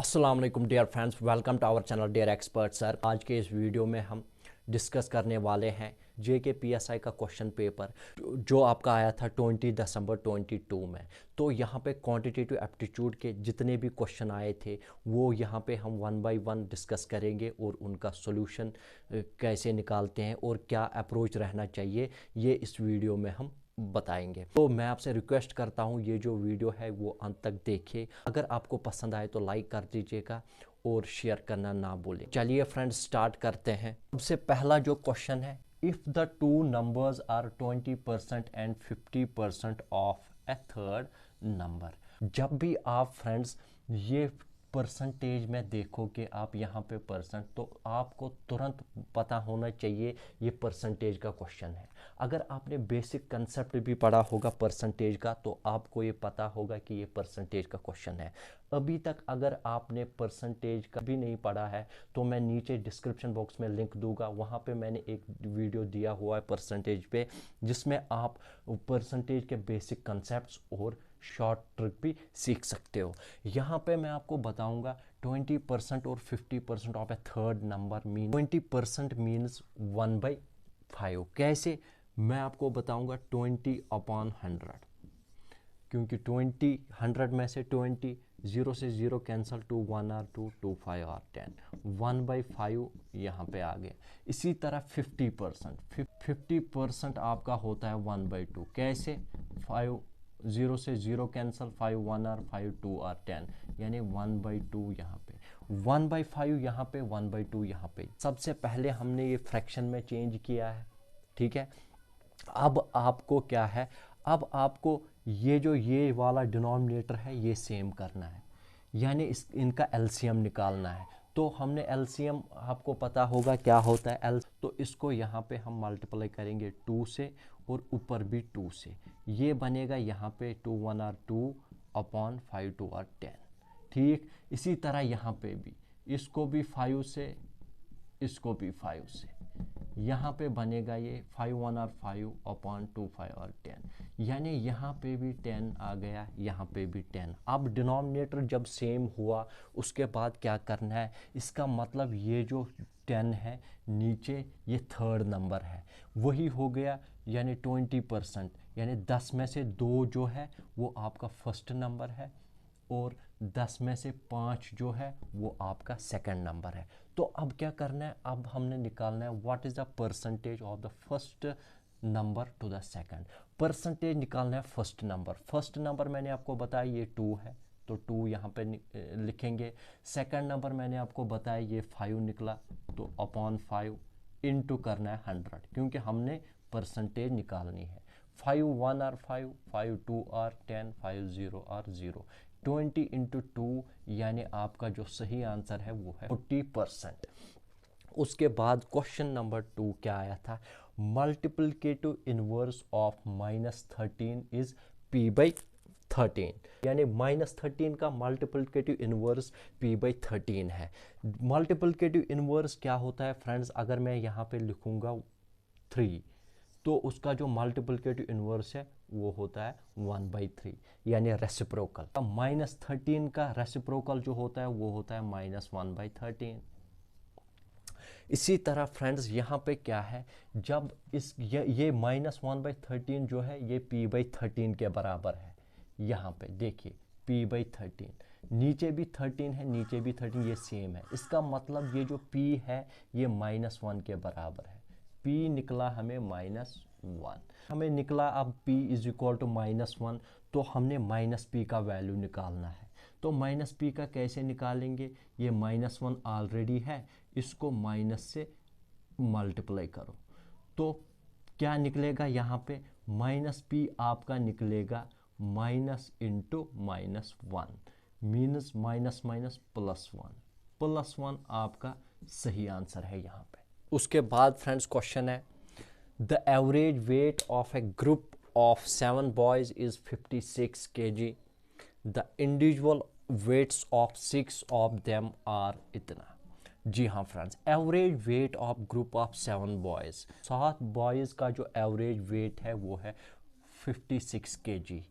अस्सलाम वालेकुम dear friends, welcome to our channel dear expert sir. आज के इस वीडियो में हम डिस्कस करने वाले हैं जेके पीएसआई का क्वेश्चन पेपर जो आपका आया था 20 दिसंबर 22 में। तो यहाँ पे क्वांटिटेटिव एप्टीट्यूड के जितने भी क्वेश्चन आए थे वो यहाँ पे हम वन बाय वन डिस्कस करेंगे और उनका सॉल्यूशन कैसे निकालते हैं और क्या अप्रोच रहना चाहिए ये इस वीडियो में हम बताएंगे। तो मैं आपसे रिक्वेस्ट करता हूँ ये जो वीडियो है वो अंत तक देखिए। अगर आपको पसंद आए तो लाइक कर दीजिएगा और शेयर करना ना भूलें। चलिए फ्रेंड्स स्टार्ट करते हैं। सबसे पहला जो क्वेश्चन है, if the two numbers are 20% and 50% of a third number. जब भी आप फ्रेंड्स ये परसेंटेज में देखो कि आप यहाँ पे परसेंट, तो आपको तुरंत पता होना चाहिए ये परसेंटेज का क्वेश्चन है। अगर आपने बेसिक कंसेप्ट भी पढ़ा होगा परसेंटेज का तो आपको ये पता होगा कि ये परसेंटेज का क्वेश्चन है। अभी तक अगर आपने परसेंटेज का भी नहीं पढ़ा है तो मैं नीचे डिस्क्रिप्शन बॉक्स में लिंक दूंगा, वहाँ पे मैंने एक वीडियो दिया हुआ है परसेंटेज पे, जिसमें आप परसेंटेज के बेसिक कंसेप्ट्स और शॉर्ट ट्रिक भी सीख सकते हो। यहाँ पे मैं आपको बताऊंगा 20% और 50% of a third number mean 20% means 1/5। कैसे, मैं आपको बताऊंगा 20/100, क्योंकि 100 में से 20 0 से 0 कैंसिल, 2 1 और 2 2 5 और 10, 1/5 यहाँ पे आ गया। इसी तरह 50% आपका होता है 1/2। कैसे, 5 0 से 0 कैंसिल, 5 1 और 5 2 और 10, यानी 1/2 यहाँ पे, 1/5 यहाँ पे, 1/2 यहाँ पे। सबसे पहले हमने ये फ्रैक्शन में चेंज किया है, ठीक है। अब आपको क्या है, अब आपको ये वाला डिनोमिनेटर है ये सेम करना है, यानी इनका एलसीएम निकालना है। तो हमने एलसीएम, आपको पता होगा क्या होता है एल, तो इसको यहाँ पे हम मल्टीप्लाई करेंगे 2 से और ऊपर भी 2 से, ये बनेगा यहाँ पे 2 1 और 2/5 2 और 10, ठीक। इसी तरह यहाँ पे भी, इसको भी 5 से, इसको भी 5 से, यहाँ पे बनेगा ये 5 1 और 5/2 5 और 10, यानी यहाँ पे भी 10 आ गया, यहाँ पे भी 10। अब डिनोमिनेटर जब सेम हुआ उसके बाद क्या करना है, इसका मतलब ये जो 10 है नीचे ये थर्ड नंबर है, वही हो गया, यानी 20%, यानी 10 में से 2 जो है वो आपका फर्स्ट नंबर है और 10 में से 5 जो है वो आपका सेकंड नंबर है। तो अब क्या करना है, अब हमने निकालना है what is the percentage of the first number two the second. Percentage निकालना है फर्स्ट नंबर। फर्स्ट नंबर मैंने आपको बताया ये 2 है, तो 2 यहाँ पे लिखेंगे। सेकंड नंबर मैंने आपको बताया ये 5 निकला, तो अपॉन 5 इनटू करना है 100, क्योंकि हमने परसेंटेज निकालनी है। 5 1 और 5, 5 2 और 10, 5 0 और 0, 20 इंटू 2, यानी आपका जो सही आंसर है वो है 40%। उसके बाद क्वेश्चन नंबर 2 क्या आया था, multiplicative inverse of -13 is p/13, यानी -13 का मल्टीप्लिकेटिव इनवर्स p/13 है। मल्टीप्लिकेटिव इनवर्स क्या होता है फ्रेंड्स, अगर मैं यहाँ पे लिखूंगा 3 तो उसका जो मल्टीप्लिकेटिव इनवर्स है वो होता है 1/3, यानी रेसिप्रोकल। -13 का रेसिप्रोकल जो होता है वो होता है -1/13। इसी तरह फ्रेंड्स यहाँ पे क्या है, जब ये -1/13 जो है ये p/13 के बराबर है। यहाँ पे देखिए p/13, नीचे भी 13 है, नीचे भी 13, ये सेम है। इसका मतलब ये जो p है ये -1 के बराबर है। p निकला हमें -1, हमें निकला अब p इज इक्वल टू -1, तो हमने -p का वैल्यू निकालना है। तो -p का कैसे निकालेंगे, ये -1 ऑलरेडी है, इसको माइनस से मल्टीप्लाई करो, तो क्या निकलेगा यहाँ पे, -p आपका निकलेगा minus into -1 means minus minus +1, +1 आपका सही आंसर है यहाँ पे। उसके बाद फ्रेंड्स क्वेश्चन है, the average weight of a group of 7 boys is 56 kg, the individual weights of 6 of them are इतना। जी हाँ friends, average weight of group of 7 boys, 7 boys का जो एवरेज वेट है वो है 56 kg।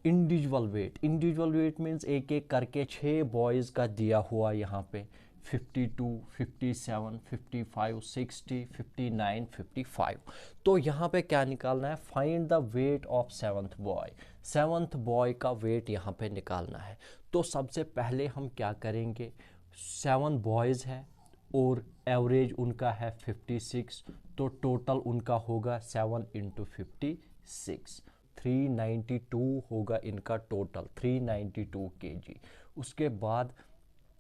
इंडिविजुअल वेट मीन्स एक एक करके 6 बॉयज़ का दिया हुआ यहाँ पे 52, 57, 55, 60, 59, 55। तो यहाँ पे क्या निकालना है, find the weight of seventh boy का वेट यहाँ पे निकालना है। तो सबसे पहले हम क्या करेंगे, 7 बॉयज़ है और एवरेज उनका है 56, तो टोटल उनका होगा 7 × 56, 392 होगा इनका टोटल, 392 kg। उसके बाद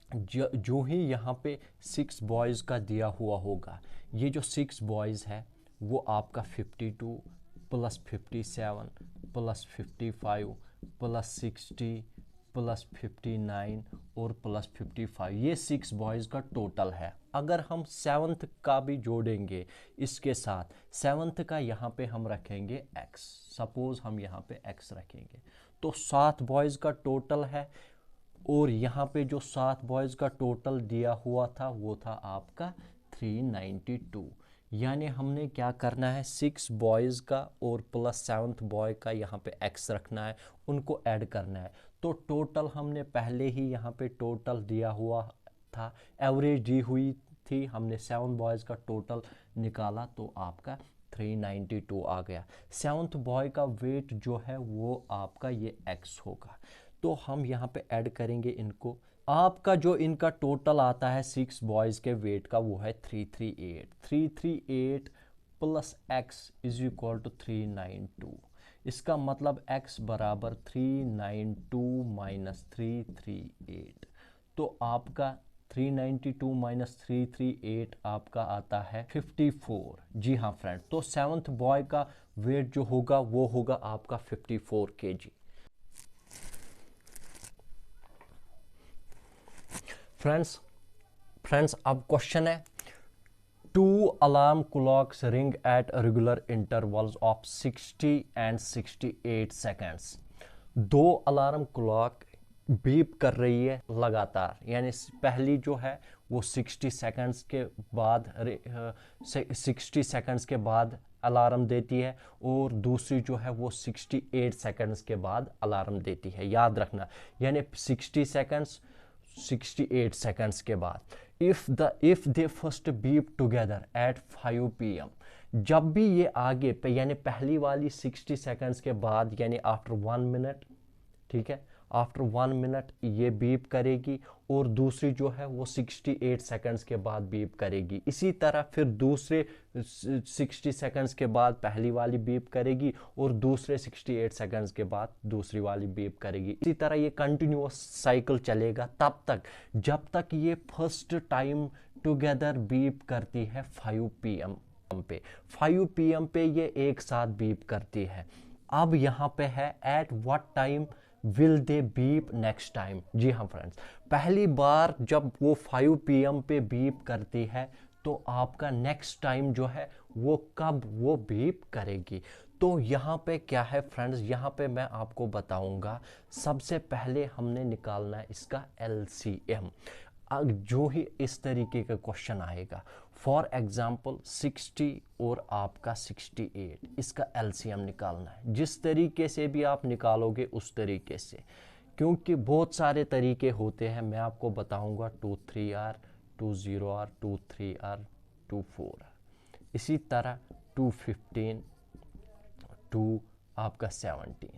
जो ही यहाँ पे 6 बॉयज़ का दिया हुआ होगा, ये जो 6 बॉयज़ है वो आपका 52 प्लस 57 प्लस 55 प्लस 60 प्लस 59 और प्लस 55, ये 6 बॉयज़ का टोटल है। अगर हम 7th का भी जोड़ेंगे इसके साथ, 7th का यहाँ पे हम रखेंगे x, सपोज़ हम यहाँ पे x रखेंगे, तो 7 बॉयज़ का टोटल है। और यहाँ पे जो 7 बॉयज़ का टोटल दिया हुआ था वो था आपका 392। यानी हमने क्या करना है, 6 बॉयज़ का और प्लस 7th बॉय का यहाँ पे x रखना है, उनको ऐड करना है। तो टोटल हमने पहले ही यहाँ पे टोटल दिया हुआ था, एवरेज दी हुई थी, हमने 7 बॉयज़ का टोटल निकाला तो आपका 392 आ गया। 7th बॉय का वेट जो है वो आपका ये x होगा। तो हम यहाँ पे ऐड करेंगे इनको, आपका जो इनका टोटल आता है 6 बॉयज़ के वेट का वो है 338 plus x is equal to 392। इसका मतलब x बराबर 392 माइनस 338, तो आपका 392 माइनस 338 आपका आता है 54। जी हाँ फ्रेंड, तो 7th बॉय का वेट जो होगा वो होगा आपका 54 kg। फ्रेंड्स अब क्वेश्चन है, 2 alarm clocks ring at regular intervals of 60 and 68 seconds. 2 alarm clock beep कर रही है लगातार, यानी पहली जो है वो 60 सेकेंड्स के बाद 60 सेकेंड्स के बाद अलार्म देती है और दूसरी जो है वो 68 सेकेंड्स के बाद अलार्म देती है, याद रखना। यानी 60 सेकेंड्स 68 सेकेंड्स के बाद, if they first beep together at 5 PM, जब भी ये आगे पे यानी पहली वाली 60 सेकेंड्स के बाद यानी आफ्टर 1 मिनट, ठीक है, आफ्टर 1 मिनट ये बीप करेगी और दूसरी जो है वो 68 सेकेंड्स के बाद बीप करेगी। इसी तरह फिर दूसरे 60 सेकेंड्स के बाद पहली वाली बीप करेगी और दूसरे 68 सेकेंड्स के बाद दूसरी वाली बीप करेगी। इसी तरह ये कंटिन्यूअस साइकिल चलेगा तब तक जब तक ये फर्स्ट टाइम टुगेदर बीप करती है 5 PM पे। 5 PM पे ये एक साथ बीप करती है। अब यहाँ पे है at what time will they beep next time. जी हाँ फ्रेंड्स, पहली बार जब वो 5 PM पे बीप करती है तो आपका नेक्स्ट टाइम जो है वो कब वो बीप करेगी। तो यहाँ पे क्या है फ्रेंड्स, यहाँ पे मैं आपको बताऊंगा। सबसे पहले हमने निकालना है इसका LCM। जो ही इस तरीके का क्वेश्चन आएगा, फॉर एग्जाम्पल 60 और आपका 68, इसका LCM निकालना है। जिस तरीके से भी आप निकालोगे उस तरीके से, क्योंकि बहुत सारे तरीके होते हैं, मैं आपको बताऊंगा 23R, 20R, 23R, 24R, इसी तरह 215, 2 आपका 17,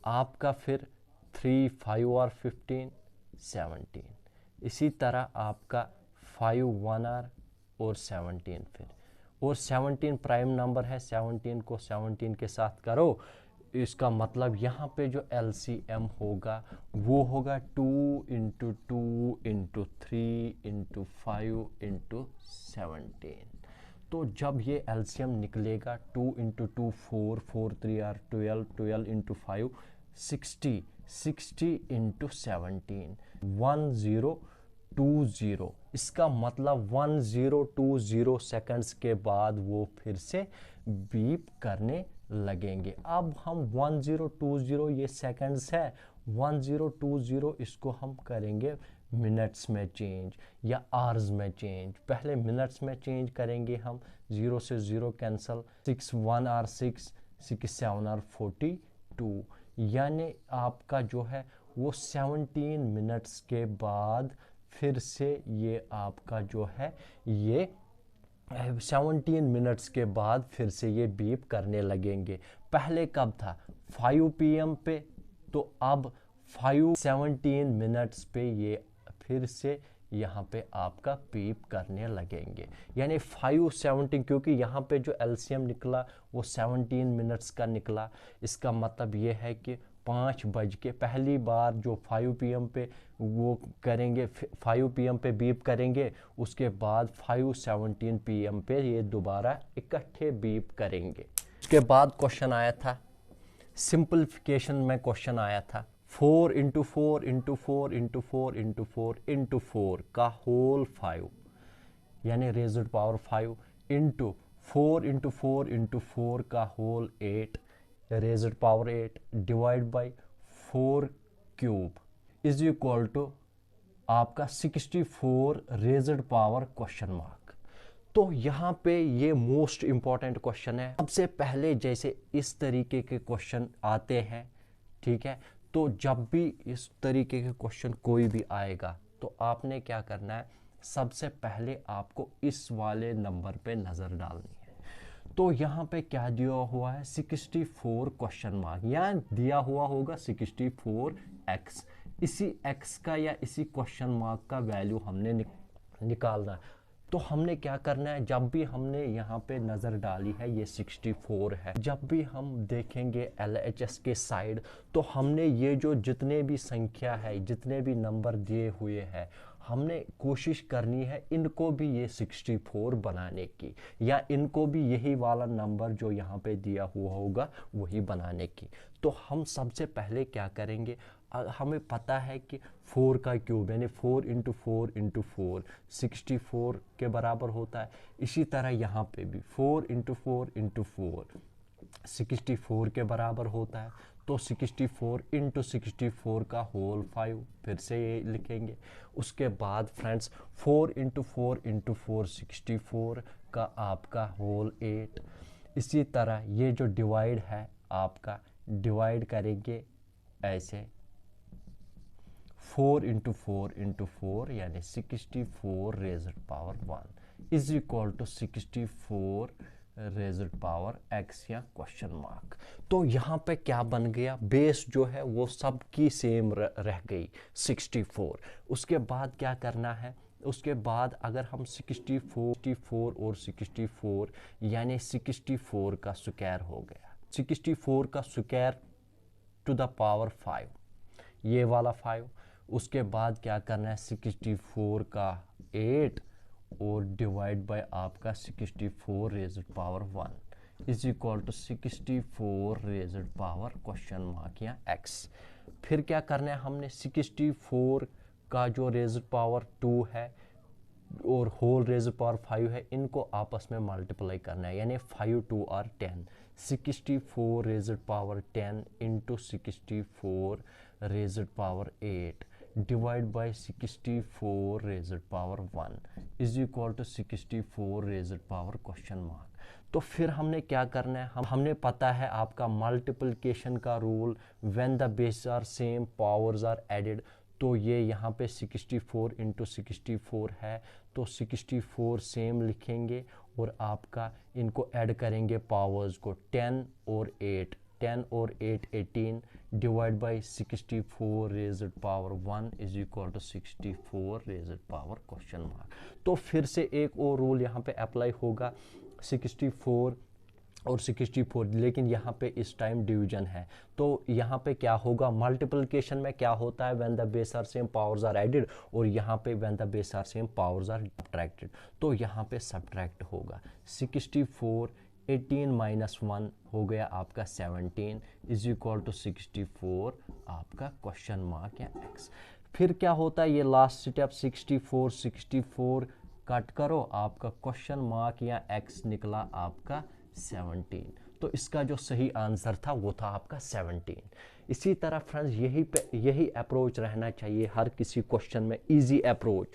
आपका फिर 3, 5R, 15, 17, इसी तरह आपका 5, 1R और 17 फिर, और 17 प्राइम नंबर है, 17 को 17 के साथ करो। इसका मतलब यहाँ पे जो LCM होगा वो होगा 2 × 2 × 3 × 5 × 17। तो जब ये LCM निकलेगा 2 × 2 4, 4 3R 12, 12 × 5 60, 60 × 17 1020। इसका मतलब 1020 सेकंड्स के बाद वो फिर से बीप करने लगेंगे। अब हम 1020 ये सेकंड्स है, 1020 इसको हम करेंगे मिनट्स में चेंज या आवर्स में चेंज। पहले मिनट्स में चेंज करेंगे हम, 0 से 0 कैंसल, 6 1R 6, 6 7R 42, यानी आपका जो है वो 17 मिनट्स के बाद फिर से ये आपका जो है ये 17 मिनट्स के बाद फिर से ये बीप करने लगेंगे। पहले कब था 5 PM पे, तो अब 5:17 मिनट्स पे ये फिर से यहाँ पे आपका बीप करने लगेंगे। यानी 5:17, क्योंकि यहाँ पे जो LCM निकला वो 17 मिनट्स का निकला। इसका मतलब ये है कि 5 बज के पहली बार जो 5 PM पे वो करेंगे, 5 PM पे बीप करेंगे, उसके बाद 5:17 PM पे ये दोबारा इकट्ठे बीप करेंगे। उसके बाद क्वेश्चन आया था सिंपलीफिकेशन में, क्वेश्चन आया था 4 × 4 × 4 × 4 × 4 × 4 का होल 5 यानी रेज़्ड पावर 5 इंटू 4 × 4 × 4 का whole 8 raised power 8 divide by 4 cube is equal to आपका 64 रेज़्ड पावर क्वेश्चन मार्क। तो यहाँ पे ये मोस्ट इंपॉर्टेंट क्वेश्चन है। सबसे पहले जैसे इस तरीके के क्वेश्चन आते हैं, ठीक है, तो जब भी इस तरीके के क्वेश्चन कोई भी आएगा तो आपने क्या करना है, सबसे पहले आपको इस वाले नंबर पे नज़र डालनी है। तो यहाँ पे क्या दिया हुआ है 64 क्वेश्चन मार्क, यहाँ दिया हुआ होगा 64x। इसी x का या इसी क्वेश्चन मार्क का वैल्यू हमने निकालना है। तो हमने क्या करना है, जब भी हमने यहाँ पे नज़र डाली है ये 64 है, जब भी हम देखेंगे LHS के साइड तो हमने ये जो जितने भी संख्या है, जितने भी नंबर दिए हुए हैं, हमने कोशिश करनी है इनको भी ये 64 बनाने की, या इनको भी यही वाला नंबर जो यहाँ पे दिया हुआ होगा वही बनाने की। तो हम सबसे पहले क्या करेंगे, हमें पता है कि 4 का क्यूब यानी 4 × 4 × 4 64 के बराबर होता है। इसी तरह यहाँ पे भी 4 × 4 × 4 64 के बराबर होता है। तो 64 × 64 का होल 5 फिर से ये लिखेंगे। उसके बाद फ्रेंड्स 4 × 4 × 4 64 का आपका होल 8। इसी तरह ये जो डिवाइड है आपका डिवाइड करेंगे ऐसे 4 × 4 × 4 यानी 64 raised power 1 is equal to 64 raised power x या क्वेश्चन मार्क। तो यहाँ पे क्या बन गया, बेस जो है वो सबकी सेम रह गई 64। उसके बाद क्या करना है, उसके बाद अगर हम 64 और 64 यानी 64 का स्क्वायर हो गया, 64 का स्क्वायर टू द पावर 5 ये वाला 5। उसके बाद क्या करना है 64 का 8 और डिवाइड बाय आपका 64 raised power 1 is equal to 64 raised power question mark या x। फिर क्या करना है हमने 64 का जो रेज़्ड पावर 2 है और होल रेज़्ड पावर 5 है, इनको आपस में मल्टीप्लाई करना है, यानी 5 2 are 10। 64 raised power 10 into 64 raised power 8 divide by 64 raised power 1 is equal to 64 raised power question mark. तो फिर हमने क्या करना है, हमने पता है आपका मल्टीप्लिकेशन का rule, when the base are same powers are added. तो ये यहाँ पे 64 × 64 है, तो 64 सेम लिखेंगे और आपका इनको ऐड करेंगे पावर्स को 10 और 8 18 divide by 64 raised power 1 is equal to 64 raised power question mark. तो फिर से एक और रूल यहाँ पे अप्लाई होगा 64 और 64, लेकिन यहाँ पे इस टाइम डिवीजन है। तो यहाँ पे क्या होगा, मल्टीप्लिकेशन में क्या होता है when the base are same powers are added, और यहाँ पे when the base are same powers are subtracted. तो यहाँ पे सब्ट्रैक्ट होगा 64 18 - 1 हो गया आपका 17 इज इक्वल टू 64 आपका क्वेश्चन मार्क या x। फिर क्या होता है, ये लास्ट स्टेप 64 कट करो, आपका क्वेश्चन मार्क या x निकला आपका 17। तो इसका जो सही आंसर था वो था आपका 17। इसी तरह फ्रेंड्स यही अप्रोच रहना चाहिए हर किसी क्वेश्चन में, इजी अप्रोच।